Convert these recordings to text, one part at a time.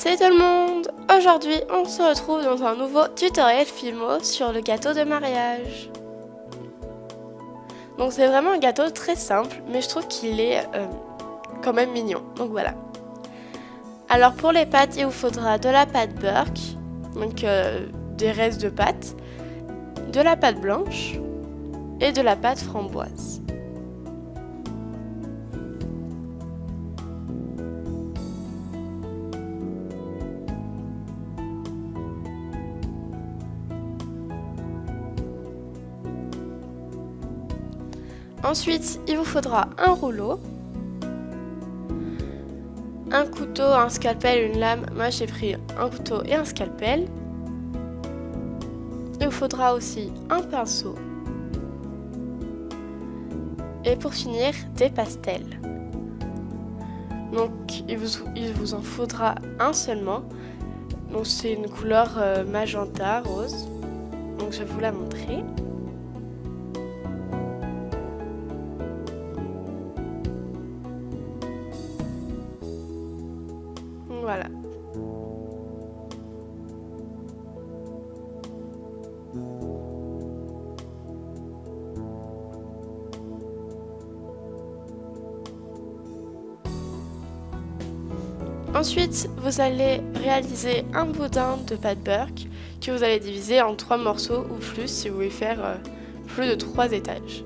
Salut tout le monde! Aujourd'hui, on se retrouve dans un nouveau tutoriel Filmo sur le gâteau de mariage. Donc c'est vraiment un gâteau très simple, mais je trouve qu'il est quand même mignon. Donc voilà. Alors pour les pâtes, il vous faudra de la pâte Burke, donc des restes de pâte, de la pâte blanche et de la pâte framboise. Ensuite, il vous faudra un rouleau, un couteau, un scalpel, une lame. Moi j'ai pris un couteau et un scalpel. Il vous faudra aussi un pinceau. Et pour finir, des pastels. Donc il vous en faudra un seulement. Donc c'est une couleur magenta, rose. Donc je vais vous la montrer. Voilà. Ensuite, vous allez réaliser un boudin de pâte Burke que vous allez diviser en 3 morceaux ou plus si vous voulez faire plus de 3 étages.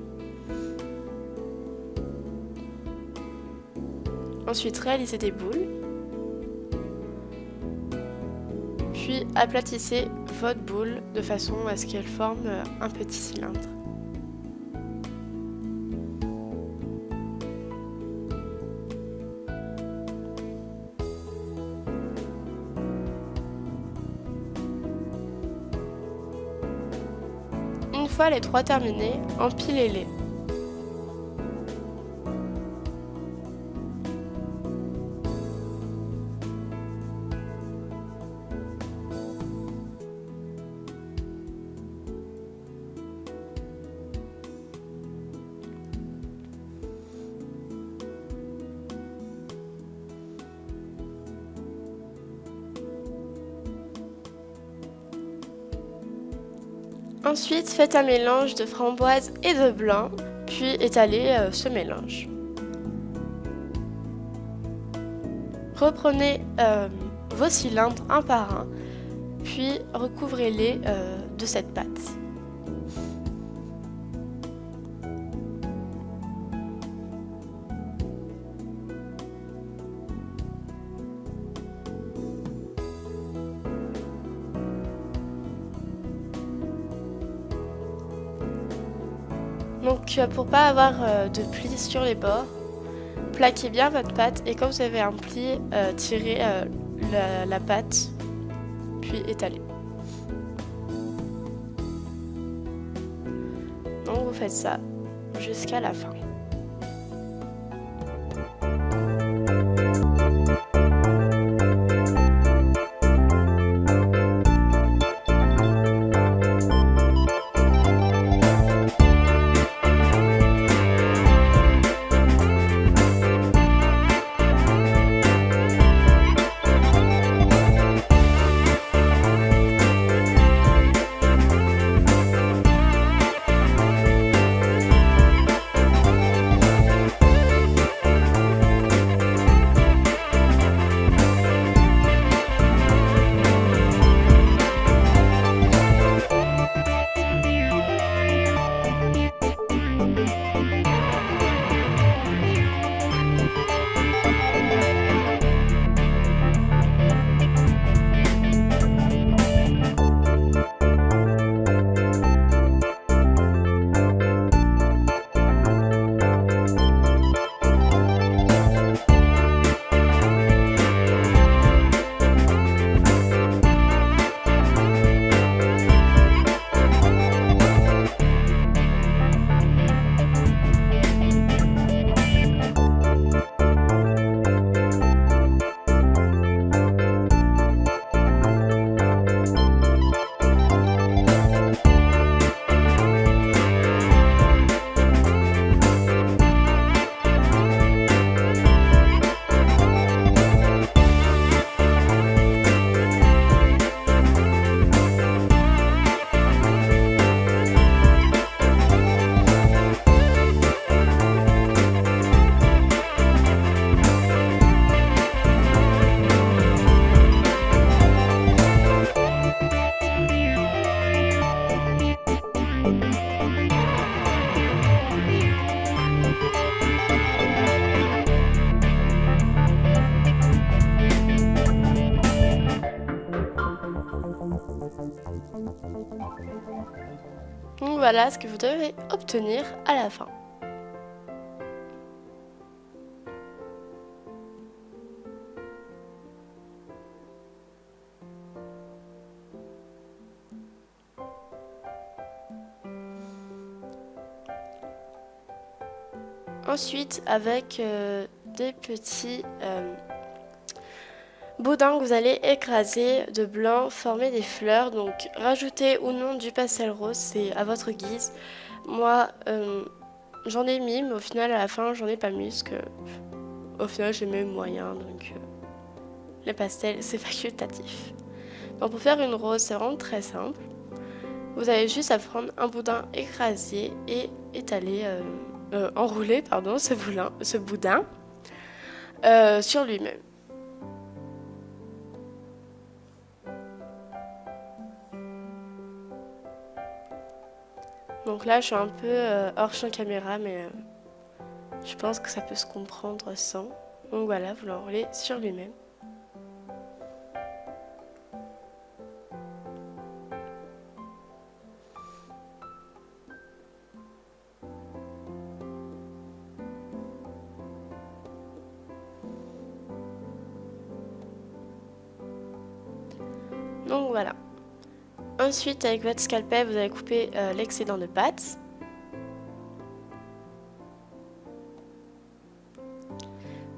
Ensuite, réalisez des boules. Puis aplatissez votre boule de façon à ce qu'elle forme un petit cylindre. Une fois les 3 terminés, empilez-les. Ensuite, faites un mélange de framboise et de blanc, puis étalez ce mélange. Reprenez vos cylindres un par un, puis recouvrez-les de cette pâte. Donc pour pas avoir de plis sur les bords, plaquez bien votre pâte et quand vous avez un pli, tirez la pâte, puis étalez. Donc vous faites ça jusqu'à la fin. Donc voilà ce que vous devez obtenir à la fin. Ensuite, avec des petits boudins que vous allez écraser de blanc, former des fleurs. Donc, rajoutez ou non du pastel rose, c'est à votre guise. Moi, j'en ai mis, mais au final, à la fin, j'en ai pas mis parce que au final, j'ai mis moyen. Donc, les pastels, c'est facultatif. Donc, pour faire une rose, c'est vraiment très simple. Vous avez juste à prendre un boudin écrasé et étaler, enrouler, pardon, ce boudin sur lui-même. Donc là, je suis un peu hors champ caméra, mais je pense que ça peut se comprendre sans. Donc voilà, vous l'enroulez sur lui-même. Donc voilà. Ensuite, avec votre scalpel, vous allez couper l'excédent de pâte.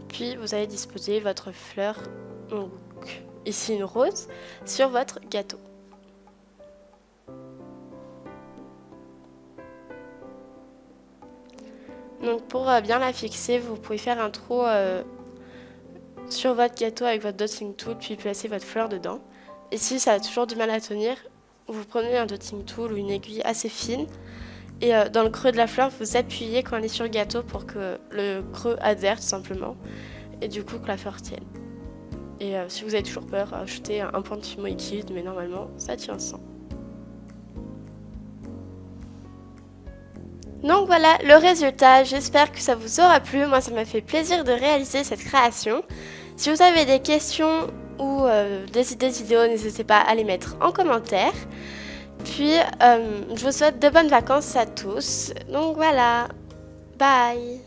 Puis, vous allez disposer votre fleur, donc ici une rose, sur votre gâteau. Donc pour bien la fixer, vous pouvez faire un trou sur votre gâteau avec votre dotting tool, puis placer votre fleur dedans. Et si ça a toujours du mal à tenir, vous prenez un dotting tool ou une aiguille assez fine et dans le creux de la fleur, vous appuyez quand elle est sur le gâteau pour que le creux adhère tout simplement et du coup que la fleur tienne. Et si vous avez toujours peur, ajoutez un point de fumée liquide, mais normalement ça tient sans. Donc voilà le résultat, j'espère que ça vous aura plu, moi ça m'a fait plaisir de réaliser cette création. Si vous avez des questions ou des idées de vidéos, n'hésitez pas à les mettre en commentaire. Puis je vous souhaite de bonnes vacances à tous. Donc voilà, bye!